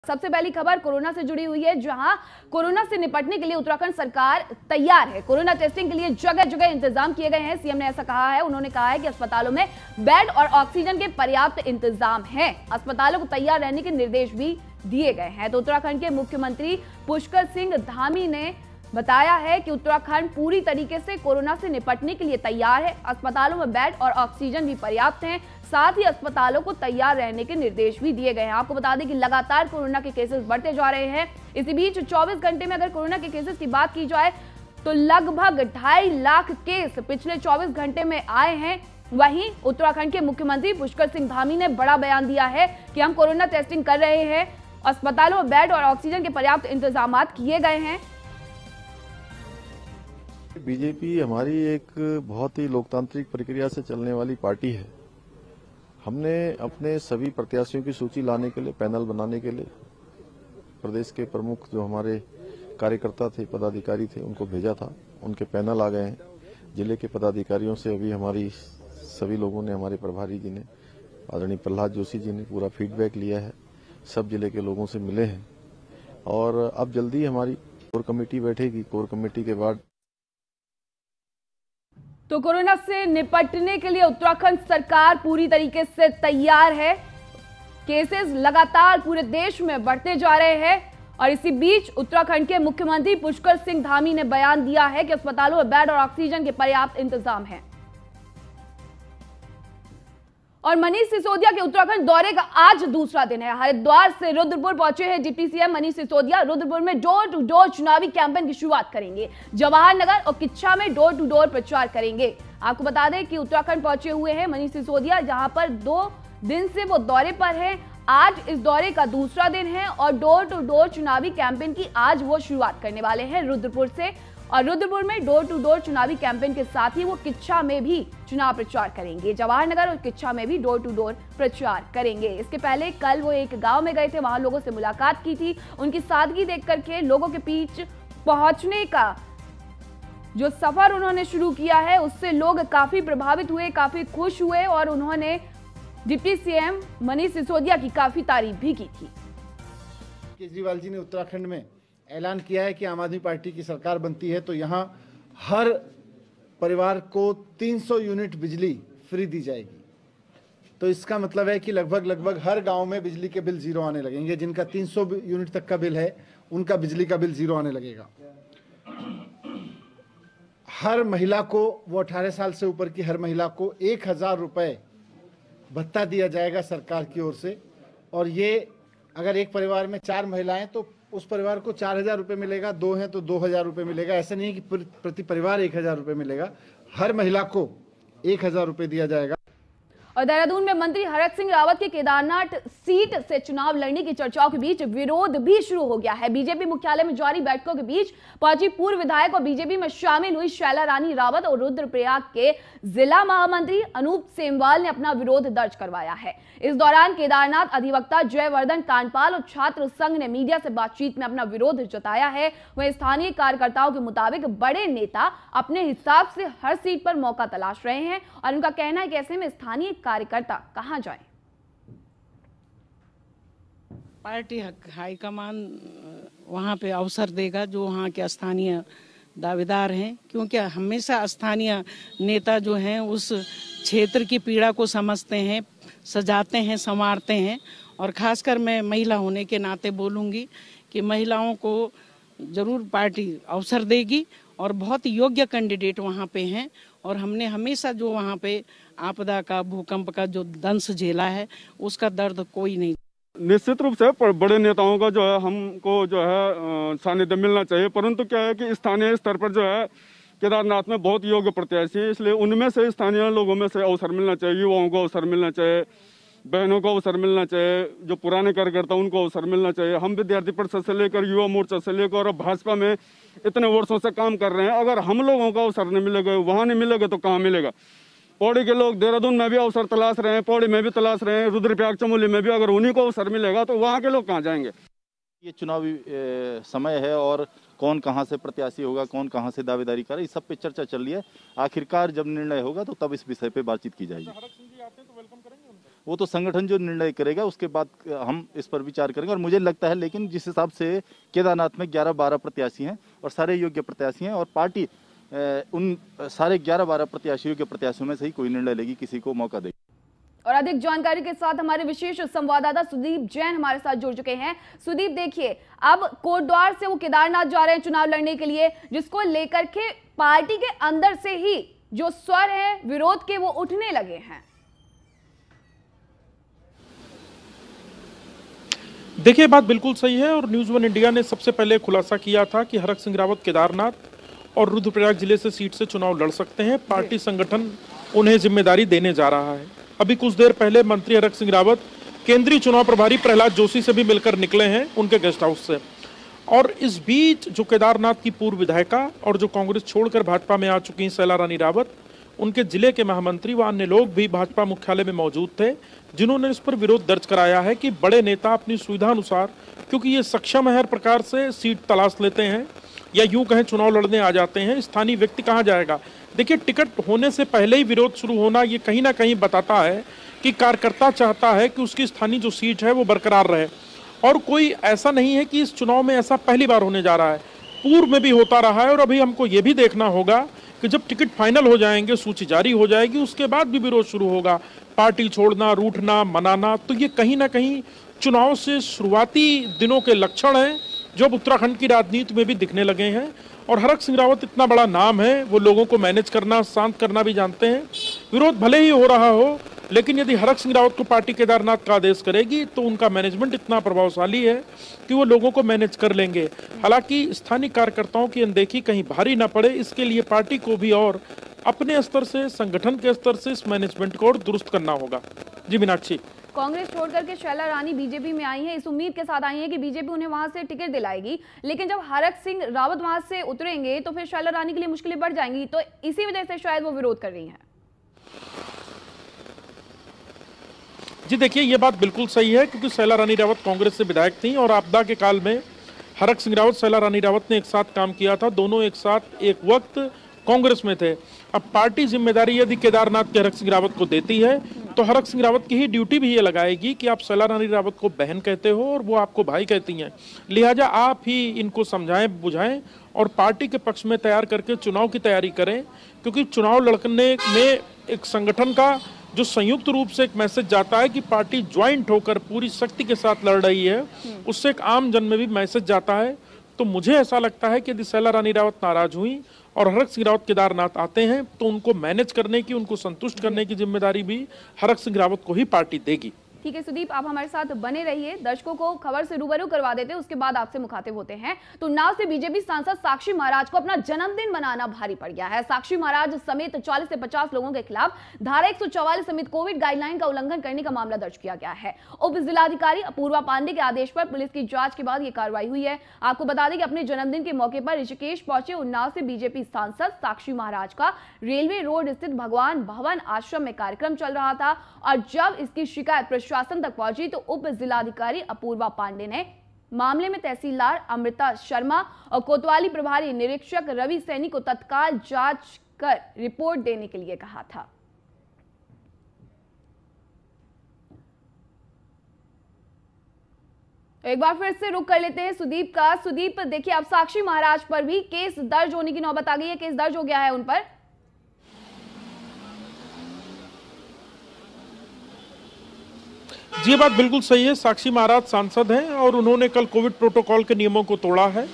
सबसे पहली खबर कोरोना से जुड़ी हुई है, जहां कोरोना से निपटने के लिए उत्तराखंड सरकार तैयार है। कोरोना टेस्टिंग के लिए जगह जगह इंतजाम किए गए हैं। सीएम ने ऐसा कहा है। उन्होंने कहा है कि अस्पतालों में बेड और ऑक्सीजन के पर्याप्त इंतजाम हैं। अस्पतालों को तैयार रहने के निर्देश भी दिए गए हैं। तो उत्तराखंड के मुख्यमंत्री पुष्कर सिंह धामी ने बताया है कि उत्तराखंड पूरी तरीके से कोरोना से निपटने के लिए तैयार है। अस्पतालों में बेड और ऑक्सीजन भी पर्याप्त हैं। साथ ही अस्पतालों को तैयार रहने के निर्देश भी दिए गए हैं। आपको बता दें कि लगातार कोरोना के केसेस बढ़ते जा रहे हैं। इसी बीच 24 घंटे में अगर कोरोना के केसेस की बात की जाए तो लगभग 2.5 लाख केस पिछले 24 घंटे में आए हैं। वहीं उत्तराखंड के मुख्यमंत्री पुष्कर सिंह धामी ने बड़ा बयान दिया है कि हम कोरोना टेस्टिंग कर रहे हैं। अस्पतालों में बेड और ऑक्सीजन के पर्याप्त इंतजाम किए गए हैं। बीजेपी हमारी एक बहुत ही लोकतांत्रिक प्रक्रिया से चलने वाली पार्टी है। हमने अपने सभी प्रत्याशियों की सूची लाने के लिए, पैनल बनाने के लिए प्रदेश के प्रमुख जो हमारे कार्यकर्ता थे, पदाधिकारी थे, उनको भेजा था। उनके पैनल आ गए हैं। जिले के पदाधिकारियों से अभी हमारी सभी लोगों ने, हमारे प्रभारी जी ने, आदरणीय प्रहलाद जोशी जी ने पूरा फीडबैक लिया है। सब जिले के लोगों से मिले हैं और अब जल्दी हमारी कोर कमेटी बैठेगी। कोर कमेटी के बाद तो कोरोना से निपटने के लिए उत्तराखंड सरकार पूरी तरीके से तैयार है। केसेस लगातार पूरे देश में बढ़ते जा रहे हैं और इसी बीच उत्तराखंड के मुख्यमंत्री पुष्कर सिंह धामी ने बयान दिया है कि अस्पतालों में बेड और ऑक्सीजन के पर्याप्त इंतजाम हैं। और मनीष सिसोदिया के उत्तराखंड दौरे का आज दूसरा दिन है। हरिद्वार से रुद्रपुर पहुंचे हैं डिप्टी सीएम मनीष सिसोदिया। रुद्रपुर में डोर टू डोर चुनावी कैंपेन की शुरुआत करेंगे। जवाहर नगर और किच्छा में डोर टू डोर प्रचार करेंगे। आपको बता दें कि उत्तराखंड पहुंचे हुए हैं मनीष सिसोदिया, जहां पर 2 दिन से वो दौरे पर हैं। आज इस दौरे का दूसरा दिन है और डोर टू डोर चुनावी कैंपेन की आज वो शुरुआत करने वाले हैं रुद्रपुर से। और रुद्रपुर में डोर टू डोर चुनावी कैंपेन के साथ ही वो किच्छा में भी चुनाव प्रचार करेंगे। जवाहर नगर और किच्छा में भी डोर टू डोर प्रचार करेंगे। इसके पहले कल वो एक गांव में गए थे, वहां लोगों से मुलाकात की थी। उनकी सादगी देख करके लोगों के बीच पहुंचने का जो सफर उन्होंने शुरू किया है, उससे लोग काफी प्रभावित हुए, काफी खुश हुए और उन्होंने डिप्टी सीएम मनीष सिसोदिया की काफी तारीफ भी की थी। केजरीवाल जी ने उत्तराखंड में ऐलान किया है कि आम आदमी पार्टी की सरकार बनती है तो यहाँ हर परिवार को 300 यूनिट बिजली फ्री दी जाएगी। तो इसका मतलब है कि लगभग हर गांव में बिजली के बिल जीरो आने लगेंगे। जिनका 300 यूनिट तक का बिल है, उनका बिजली का बिल जीरो आने लगेगा। हर महिला को, वो 18 साल से ऊपर की हर महिला को 1000 रुपये भत्ता दिया जाएगा सरकार की ओर से। और ये अगर एक परिवार में 4 महिलाएं तो उस परिवार को 4000 रुपये मिलेगा, 2 हैं तो 2000 रुपये मिलेगा। ऐसा नहीं है कि प्रति परिवार 1000 रुपये मिलेगा, हर महिला को 1000 रुपये दिया जाएगा। और देहरादून में मंत्री हरक सिंह रावत के केदारनाथ सीट से चुनाव लड़ने की चर्चाओं के बीच विरोध भी शुरू हो गया है। बीजेपी मुख्यालय में जारी बैठकों के बीच पहुंची पूर्व विधायक और बीजेपी में शामिल हुई शैला रानी रावत और रुद्रप्रयाग के जिला महामंत्री अनूप सेमवाल ने अपना विरोध दर्ज करवाया है। इस दौरान केदारनाथ अधिवक्ता जयवर्धन कांडपाल और छात्र संघ ने मीडिया से बातचीत में अपना विरोध जताया है। वहीं स्थानीय कार्यकर्ताओं के मुताबिक बड़े नेता अपने हिसाब से हर सीट पर मौका तलाश रहे हैं और उनका कहना है कि ऐसे में स्थानीय कार्यकर्ता कहां जाएं? पार्टी हाईकमान वहां पे अवसर देगा जो वहां के स्थानीय दावेदार हैं, क्योंकि हमेशा स्थानीय नेता जो हैं उस क्षेत्र की पीड़ा को समझते हैं, सजाते हैं, संवारते हैं। और खासकर मैं महिला होने के नाते बोलूँगी कि महिलाओं को जरूर पार्टी अवसर देगी और बहुत योग्य कैंडिडेट वहाँ पे हैं। और हमने हमेशा जो वहाँ पे आपदा का, भूकंप का जो दंश झेला है, उसका दर्द कोई नहीं। निश्चित रूप से बड़े नेताओं का जो है हमको जो है सानिध्य मिलना चाहिए, परंतु क्या है कि स्थानीय स्तर पर जो है केदारनाथ में बहुत योग्य प्रत्याशी है, इसलिए उनमें से स्थानीय लोगों में से अवसर मिलना चाहिए। युवाओं को अवसर मिलना चाहिए, बहनों को अवसर मिलना चाहिए, जो पुराने कार्यकर्ता उनको अवसर मिलना चाहिए। हम विद्यार्थी परिषद से लेकर युवा मोर्चा से लेकर और भाजपा में इतने वर्षों से काम कर रहे हैं। अगर हम लोगों को अवसर नहीं मिलेगा, वहाँ नहीं मिलेगा तो कहाँ मिलेगा? पौड़ी के लोग देहरादून में भी अवसर तलाश रहे हैं, पौड़ी में भी तलाश रहे हैं, रुद्रप्रयाग चमोली में भी। अगर उन्हीं को अवसर मिलेगा तो वहाँ के लोग कहाँ जाएंगे? ये चुनावी समय है और कौन कहाँ से प्रत्याशी होगा, कौन कहाँ से दावेदारी करे, इस सब पे चर्चा चल रही है। आखिरकार जब निर्णय होगा तो तब इस विषय पे बातचीत की जाएगी। वो तो संगठन जो निर्णय करेगा उसके बाद हम इस पर विचार करेंगे। और मुझे लगता है लेकिन जिस हिसाब से केदारनाथ में 11-12 प्रत्याशी हैं और सारे योग्य प्रत्याशी हैं और पार्टी उन सारे 11-12 प्रत्याशी योग्य प्रत्याशियों में से ही कोई निर्णय लेगी, किसी को मौका देगी। और अधिक जानकारी के साथ हमारे विशेष संवाददाता सुदीप जैन हमारे साथ जुड़ चुके हैं। सुदीप, देखिए अब कोटद्वार से वो केदारनाथ जा रहे हैं चुनाव लड़ने के लिए, जिसको लेकर के पार्टी के अंदर से ही जो स्वर है विरोध के वो उठने लगे हैं। देखिए, बात बिल्कुल सही है और न्यूज़ 1 इंडिया ने सबसे पहले खुलासा किया था कि हरक सिंह रावत केदारनाथ और रुद्रप्रयाग जिले से सीट से चुनाव लड़ सकते हैं। पार्टी संगठन उन्हें जिम्मेदारी देने जा रहा है। अभी कुछ देर पहले मंत्री हरक सिंह रावत केंद्रीय चुनाव प्रभारी प्रहलाद जोशी से भी मिलकर निकले हैं उनके गेस्ट हाउस से। और इस बीच जो केदारनाथ की पूर्व विधायिका और जो कांग्रेस छोड़कर भाजपा में आ चुकी हैं शैला रानी रावत, उनके जिले के महामंत्री व अन्य लोग भी भाजपा मुख्यालय में मौजूद थे, जिन्होंने इस पर विरोध दर्ज कराया है कि बड़े नेता अपनी सुविधा अनुसार, क्योंकि ये सक्षम है हर प्रकार से, सीट तलाश लेते हैं या यूं कहें चुनाव लड़ने आ जाते हैं। स्थानीय व्यक्ति कहाँ जाएगा? देखिए, टिकट होने से पहले ही विरोध शुरू होना ये कहीं ना कहीं बताता है कि कार्यकर्ता चाहता है कि उसकी स्थानीय जो सीट है वो बरकरार रहे। और कोई ऐसा नहीं है कि इस चुनाव में ऐसा पहली बार होने जा रहा है, पूर्व में भी होता रहा है। और अभी हमको ये भी देखना होगा कि जब टिकट फाइनल हो जाएंगे, सूची जारी हो जाएगी, उसके बाद भी विरोध शुरू होगा, पार्टी छोड़ना, रूठना, मनाना। तो ये कहीं ना कहीं चुनाव से शुरुआती दिनों के लक्षण हैं जो अब उत्तराखंड की राजनीति में भी दिखने लगे हैं। और हरक सिंह रावत इतना बड़ा नाम है, वो लोगों को मैनेज करना, शांत करना भी जानते हैं। विरोध भले ही हो रहा हो, लेकिन यदि हरक सिंह रावत को पार्टी केदारनाथ का आदेश करेगी तो उनका मैनेजमेंट इतना प्रभावशाली है कि वो लोगों को मैनेज कर लेंगे। हालांकि स्थानीय कार्यकर्ताओं की अनदेखी कहीं भारी ना पड़े, इसके लिए पार्टी को भी और अपने स्तर से, संगठन के स्तर से इस मैनेजमेंट को और दुरुस्त करना होगा। जी मीनाक्षी। कांग्रेस छोड़ करके शैला रानी बीजेपी में आई हैं, इस उम्मीद के साथ आई हैं कि बीजेपी उन्हें वहां से टिकट दिलाएगी, लेकिन जब हरक सिंह रावत वहां से उतरेंगे तो फिर शैला रानी के लिए मुश्किलें बढ़ जाएंगी। तो इसी वजह से शायद वो विरोध कर रही हैं। जी देखिए, ये बात बिल्कुल सही है, क्योंकि शैला रानी रावत कांग्रेस से विधायक थी और आपदा के काल में हरक सिंह रावत, शैला रानी रावत ने एक साथ काम किया था, दोनों एक साथ एक वक्त कांग्रेस में थे। अब पार्टी जिम्मेदारी यदि केदारनाथ के हरक सिंह रावत को देती है तो हरक सिंह रावत की ही ड्यूटी भी ये लगाएगी कि आप शैला रानी रावत को बहन कहते हो और वो आपको भाई कहती हैं, लिहाजा आप ही इनको समझाएं, बुझाएं और पार्टी के पक्ष में तैयार करके चुनाव की तैयारी करें। क्योंकि चुनाव लड़ने में एक संगठन का जो संयुक्त रूप से एक मैसेज जाता है कि पार्टी ज्वाइंट होकर पूरी शक्ति के साथ लड़ रही है, उससे एक आम जन में भी मैसेज जाता है। तो मुझे ऐसा लगता है कि यदि शैला रानी रावत नाराज हुई और हरक सिंह रावत केदारनाथ आते हैं तो उनको मैनेज करने की, उनको संतुष्ट करने की जिम्मेदारी भी हरक सिंह रावत को ही पार्टी देगी। ठीक है सुदीप, आप हमारे साथ बने रहिए, दर्शकों को खबर से रूबरू करवा देते हैं, उसके बाद आपसे मुखातिब होते हैं। तो उन्नाव से बीजेपी सांसद साक्षी महाराज को अपना जन्मदिन मनाना भारी पड़ गया है। साक्षी महाराज समेत 40 से 50 लोगों के खिलाफ धारा 144 समेत कोविड गाइडलाइन का उल्लंघन करने का मामला दर्ज किया गया है। उप जिलाधिकारी अपूर्वा पांडे के आदेश पर पुलिस की जांच के बाद यह कार्रवाई हुई है। आपको बता दें कि अपने जन्मदिन के मौके पर ऋषिकेश पहुंचे उन्नाव से बीजेपी सांसद साक्षी महाराज का रेलवे रोड स्थित भगवान भवन आश्रम में कार्यक्रम चल रहा था और जब इसकी शिकायत प्रशासन तक पहुंची तो उप जिलाधिकारी अपूर्वा पांडे ने मामले में तहसीलदार अमृता शर्मा और कोतवाली प्रभारी निरीक्षक रवि सैनी को तत्काल जांच कर रिपोर्ट देने के लिए कहा था। एक बार फिर से रुक कर लेते हैं सुदीप का। सुदीप देखिए, अब साक्षी महाराज पर भी केस दर्ज होने की नौबत आ गई है, केस दर्ज हो गया है उन पर। ये बात बिल्कुल सही है, साक्षी महाराज सांसद हैं और उन्होंने कल कोविड प्रोटोकॉल के नियमों को तोड़ा है।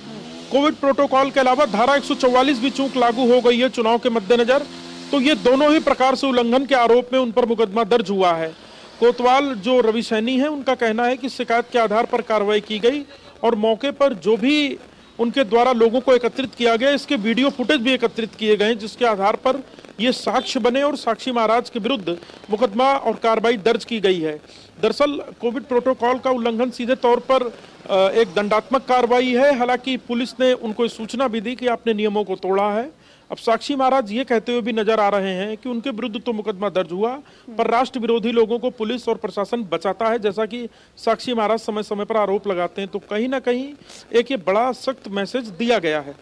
कोविड प्रोटोकॉल के अलावा धारा 144 भी चूंकि लागू हो गई है चुनाव के मद्देनजर, तो ये दोनों ही प्रकार से उल्लंघन के आरोप में उन पर मुकदमा दर्ज हुआ है। कोतवाल जो रवि सैनी है, उनका कहना है कि शिकायत के आधार पर कार्रवाई की गई और मौके पर जो भी उनके द्वारा लोगों को एकत्रित किया गया, इसके वीडियो फुटेज भी एकत्रित किए गए, जिसके आधार पर ये साक्ष्य बने और साक्षी महाराज के विरुद्ध मुकदमा और कार्रवाई दर्ज की गई है। दरअसल कोविड प्रोटोकॉल का उल्लंघन सीधे तौर पर एक दंडात्मक कार्रवाई है। हालांकि पुलिस ने उनको सूचना भी दी कि आपने नियमों को तोड़ा है। अब साक्षी महाराज ये कहते हुए भी नजर आ रहे हैं कि उनके विरुद्ध तो मुकदमा दर्ज हुआ, पर राष्ट्र विरोधी लोगों को पुलिस और प्रशासन बचाता है, जैसा कि साक्षी महाराज समय समय पर आरोप लगाते हैं। तो कहीं ना कहीं एक ये बड़ा सख्त मैसेज दिया गया है।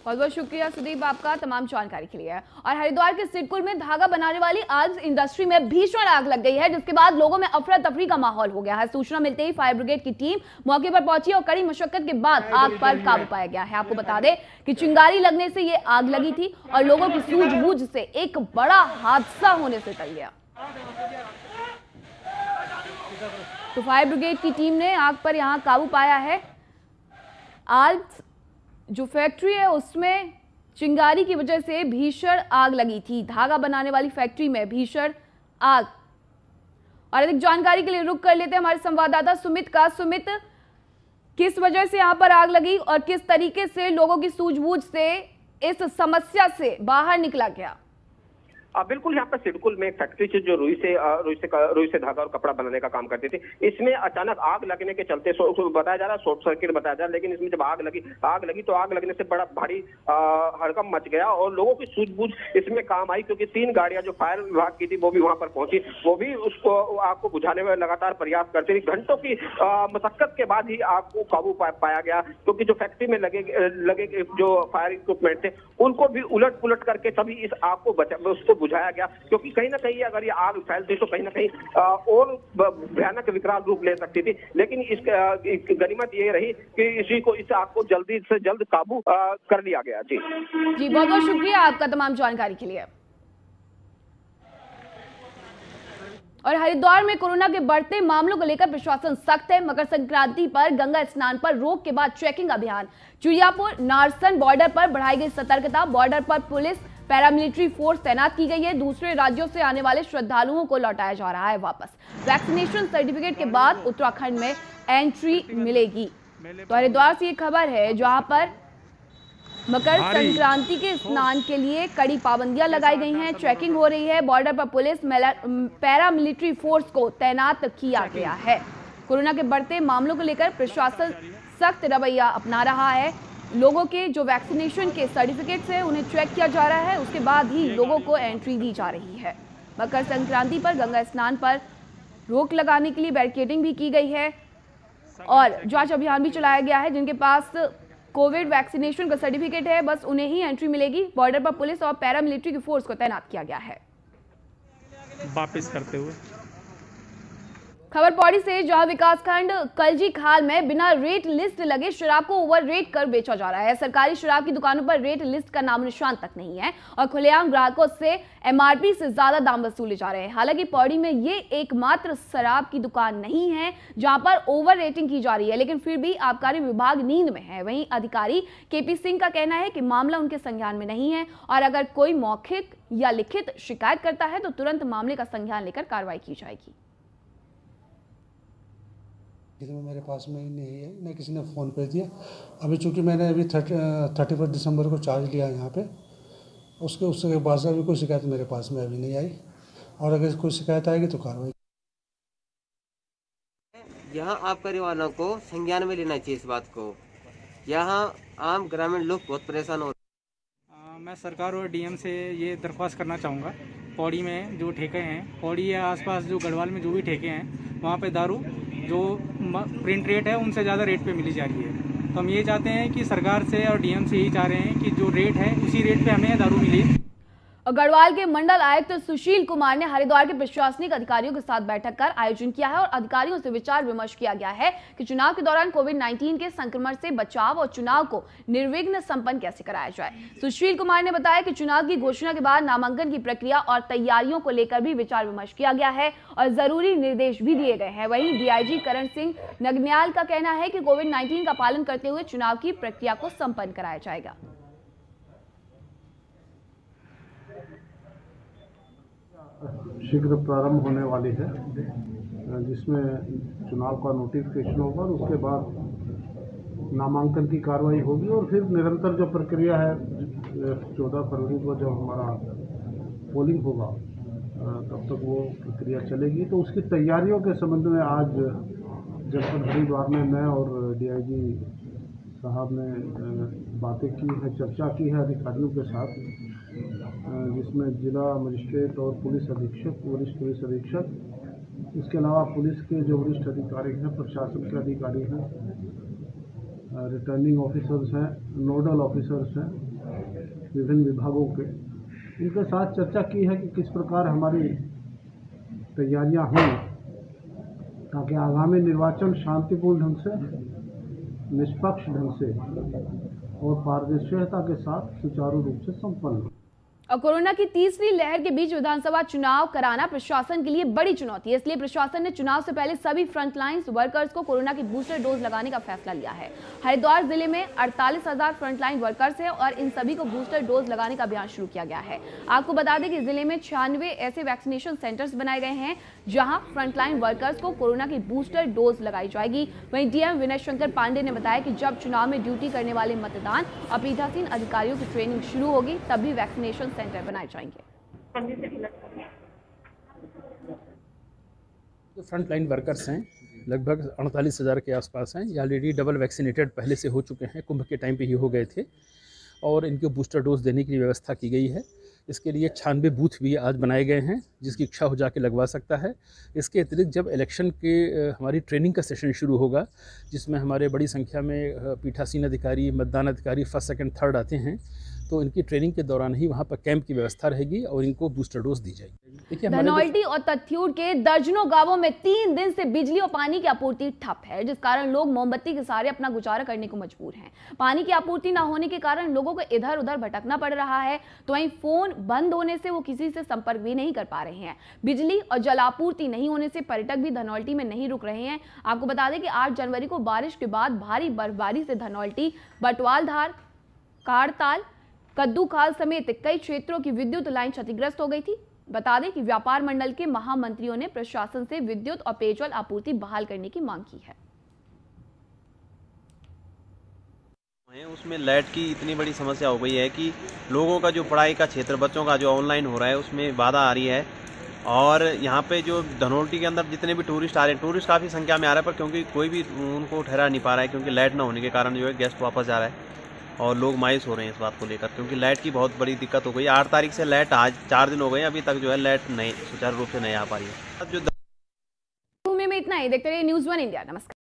बहुत बहुत शुक्रिया सुदीप आपका तमाम जानकारी के लिए। और हरिद्वार के सिडकुल में धागा बनाने वाली आर्म्स इंडस्ट्री में भीषण आग लग गई है, जिसके बाद लोगों में अफरा तफरी का माहौल हो गया है। सूचना मिलते ही फायर ब्रिगेड की टीम मौके पर पहुंची और कड़ी मशक्कत के बाद आग पर काबू पाया गया है। आपको बता दें कि चिंगारी लगने से ये आग लगी थी और लोगों की सूझबूझ से एक बड़ा हादसा होने से टल गया। तो फायर ब्रिगेड की टीम ने आग पर यहां काबू पाया है। आर्म्स जो फैक्ट्री है उसमें चिंगारी की वजह से भीषण आग लगी थी। धागा बनाने वाली फैक्ट्री में भीषण आग। और अधिक जानकारी के लिए रुक कर लेते हैं हमारे संवाददाता सुमित का। सुमित, किस वजह से यहां पर आग लगी और किस तरीके से लोगों की सूझबूझ से इस समस्या से बाहर निकला गया? बिल्कुल, यहाँ पर सिडकुल में एक फैक्ट्री थी जो रुई से धागा और कपड़ा बनाने का काम करती थी। इसमें अचानक आग लगने के चलते बताया जा रहा है, शॉर्ट सर्किट बताया जा रहा है, लेकिन इसमें जब आग लगी तो आग लगने से बड़ा भारी हड़कंप मच गया और लोगों की सूझबूझ इसमें काम आई, क्योंकि 3 गाड़ियां जो फायर विभाग की थी वो भी वहां पर पहुंची, वो भी उसको आग को बुझाने में लगातार प्रयास करती रही। घंटों की मशक्कत के बाद ही आग को काबू पाया गया, क्योंकि जो फैक्ट्री में लगे जो फायर इक्विपमेंट थे उनको भी उलट पुलट करके तभी इस आग को बुझाया गया, क्योंकि कहीं ना कहीं अगर ये आग फैलती तो कहीं ना कहीं और भयानक विकराल रूप ले सकती थी। लेकिन इस गनीमत ये रही कि इस आग को जल्दी से जल्द काबू कर लिया गया। जी बहुत बहुत शुक्रिया आपका तमाम जानकारी के लिए। और हरिद्वार में कोरोना के बढ़ते मामलों को लेकर प्रशासन सख्त है। मकर संक्रांति पर गंगा स्नान पर रोक के बाद चेकिंग अभियान। चुरियापुर नारसन बॉर्डर पर बढ़ाई गई सतर्कता। बॉर्डर पर पुलिस पैरामिलिट्री फोर्स तैनात की गई है। दूसरे राज्यों से आने वाले श्रद्धालुओं को लौटाया जा रहा है वापस। वैक्सीनेशन सर्टिफिकेट के बाद उत्तराखंड में एंट्री मिलेगी। तो हरिद्वार से ये खबर है जहां पर मकर संक्रांति के स्नान के लिए कड़ी पाबंदियां लगाई गई हैं, चेकिंग हो रही है। बॉर्डर पर पुलिस पैरामिलिट्री फोर्स को तैनात किया गया है। कोरोना के बढ़ते मामलों को लेकर प्रशासन सख्त रवैया अपना रहा है। लोगों के जो वैक्सीनेशन के सर्टिफिकेट्स हैं उन्हें चेक किया जा रहा है, उसके बाद ही लोगों को एंट्री दी जा रही है। मकर संक्रांति पर गंगा स्नान पर रोक लगाने के लिए बैरिकेडिंग भी की गई है और जांच अभियान भी चलाया गया है। जिनके पास कोविड वैक्सीनेशन का सर्टिफिकेट है बस उन्हें ही एंट्री मिलेगी। बॉर्डर पर पुलिस और पैरामिलिट्री की फोर्स को तैनात किया गया है। वापस करते हुए खबर पौड़ी से, जहां विकासखंड कलजी खाल में बिना रेट लिस्ट लगे शराब को ओवर रेट कर बेचा जा रहा है। सरकारी शराब की दुकानों पर रेट लिस्ट का नाम निशान तक नहीं है और खुलेआम ग्राहकों से एमआरपी से ज्यादा दाम वसूले जा रहे हैं। हालांकि पौड़ी में ये एकमात्र शराब की दुकान नहीं है जहां पर ओवर रेटिंग की जा रही है, लेकिन फिर भी आबकारी विभाग नींद में है। वहीं अधिकारी केपी सिंह का कहना है कि मामला उनके संज्ञान में नहीं है और अगर कोई मौखिक या लिखित शिकायत करता है तो तुरंत मामले का संज्ञान लेकर कार्रवाई की जाएगी। में मेरे पास में ही नहीं है, न किसी ने फ़ोन पे दिया। अभी चूँकि मैंने अभी 31 दिसंबर को चार्ज लिया यहाँ पे, उसके बाद से अभी कोई शिकायत मेरे पास में अभी नहीं आई और अगर कोई शिकायत आएगी तो कार्रवाई। यहाँ आबकारी वालों को संज्ञान में लेना चाहिए इस बात को। यहाँ आम ग्रामीण लोग बहुत परेशान हो। मैं सरकार और डीएम से ये दरख्वास्त करना चाहूँगा, पौड़ी में जो ठेके हैं, पौड़ी या आसपास जो गढ़वाल में जो भी ठेके हैं, वहाँ पे दारू जो प्रिंट रेट है उनसे ज़्यादा रेट पे मिली जा रही है। तो हम ये चाहते हैं कि सरकार से और डीएम से यही चाह रहे हैं कि जो रेट है उसी रेट पे हमें दारू मिले। गढ़वाल के मंडल आयुक्त सुशील कुमार ने हरिद्वार के प्रशासनिक अधिकारियों के साथ बैठक कर आयोजन किया है और अधिकारियों से विचार विमर्श किया गया है कि चुनाव के दौरान कोविड-19 के संक्रमण से बचाव और चुनाव को निर्विघ्न संपन्न कैसे कराया जाए। सुशील कुमार ने बताया कि चुनाव की घोषणा के बाद नामांकन की प्रक्रिया और तैयारियों को लेकर भी विचार विमर्श किया गया है और जरूरी निर्देश भी दिए गए हैं। वहीं डीआईजी करण सिंह नगन्याल का कहना है कि कोविड-19 का पालन करते हुए चुनाव की प्रक्रिया को संपन्न कराया जाएगा। शीघ्र प्रारंभ होने वाली है, जिसमें चुनाव का नोटिफिकेशन होगा और उसके बाद नामांकन की कार्रवाई होगी और फिर निरंतर जो प्रक्रिया है 14 फरवरी को जब हमारा पोलिंग होगा तब तक वो प्रक्रिया चलेगी। तो उसकी तैयारियों के संबंध में आज जनपद हरिद्वार में मैं और डीआईजी साहब ने बातें की है, चर्चा की है अधिकारियों के साथ, जिसमें जिला मजिस्ट्रेट और पुलिस अधीक्षक, वरिष्ठ पुलिस अधीक्षक, इसके अलावा पुलिस के जो वरिष्ठ अधिकारी हैं, प्रशासन के अधिकारी हैं, रिटर्निंग ऑफिसर्स हैं, नोडल ऑफिसर्स हैं, विभिन्न विभागों के, इनके साथ चर्चा की है कि किस प्रकार हमारी तैयारियां हों ताकि आगामी निर्वाचन शांतिपूर्ण ढंग से, निष्पक्ष ढंग से और पारदर्शिता के साथ सुचारू रूप से संपन्न हो। और कोरोना की तीसरी लहर के बीच विधानसभा चुनाव कराना प्रशासन के लिए बड़ी चुनौती है। इसलिए प्रशासन ने चुनाव से पहले सभी फ्रंटलाइन वर्कर्स को कोरोना की बूस्टर डोज लगाने का फैसला लिया है। हरिद्वार जिले में 48,000 फ्रंटलाइन वर्कर्स हैं और इन सभी को बूस्टर डोज लगाने का अभियान शुरू किया गया है। आपको बता दें कि जिले में 96 ऐसे वैक्सीनेशन सेंटर्स बनाए गए हैं जहां फ्रंटलाइन वर्कर्स को कोरोना की बूस्टर डोज लगाई जाएगी। वहीं डीएम विनय शंकर पांडे ने बताया कि जब चुनाव में ड्यूटी करने वाले मतदान और पीठासीन अधिकारियों की ट्रेनिंग शुरू होगी तभी वैक्सीनेशन सेंटर बनाए जाएंगे। जो फ्रंट लाइन वर्कर्स हैं लगभग 48,000 के आसपास हैं। ये ऑलरेडी डबल वैक्सीनेटेड पहले से हो चुके हैं, कुंभ के टाइम पे ही हो गए थे और इनको बूस्टर डोज देने की व्यवस्था की गई है। इसके लिए 96 बूथ भी आज बनाए गए हैं, जिसकी इच्छा हो जाके लगवा सकता है। इसके अतिरिक्त जब इलेक्शन के हमारी ट्रेनिंग का सेशन शुरू होगा, जिसमें हमारे बड़ी संख्या में पीठासीन अधिकारी, मतदान अधिकारी फर्स्ट सेकंड थर्ड आते हैं, तो इनकी ट्रेनिंग के दौरान ही वहाँ पर कैंप की व्यवस्था रहेगी और इनको बूस्टर डोज दी जाएगी। धनौल्टी और तथ्यूर के दर्जनों गांवों में 3 दिन से बिजली और पानी की आपूर्ति ठप है, जिस कारण लोग मोमबत्ती के सहारे अपना गुजारा करने को मजबूर हैं। पानी की आपूर्ति न होने के कारण लोगों को इधर उधर भटकना पड़ रहा है, तो वहीं फोन बंद होने से वो किसी से संपर्क भी नहीं कर पा रहे हैं। बिजली और जल आपूर्ति नहीं होने से पर्यटक भी धनौल्टी में नहीं रुक रहे हैं। आपको बता दें कि 8 जनवरी को बारिश के बाद भारी बर्फबारी से धनौल्टी, बटवालधार, कारताल, कद्दू खाल समेत कई क्षेत्रों की विद्युत लाइन क्षतिग्रस्त हो गई थी। बता दें कि व्यापार मंडल के महामंत्रियों ने प्रशासन से विद्युत और पेयजल आपूर्ति बहाल करने की मांग की है। उसमें लाइट की इतनी बड़ी समस्या हो गई है कि लोगों का जो पढ़ाई का क्षेत्र, बच्चों का जो ऑनलाइन हो रहा है, उसमें बाधा आ रही है। और यहाँ पे जो धनौल्टी के अंदर जितने भी टूरिस्ट आ रहे हैं, टूरिस्ट काफ़ी संख्या में आ रहा है, पर क्योंकि कोई भी उनको ठहरा नहीं पा रहा है, क्योंकि लाइट ना होने के कारण जो है गेस्ट वापस जा रहा है और लोग मायूस हो रहे हैं इस बात को लेकर, क्योंकि लाइट की बहुत बड़ी दिक्कत हो गई। 8 तारीख से लाइट, आज 4 दिन हो गए, अभी तक जो है लाइट नहीं सुचारू रूप से नहीं आ पा रही है। भूमि में इतना ही। देखते रहिए न्यूज़ 1 इंडिया। नमस्कार।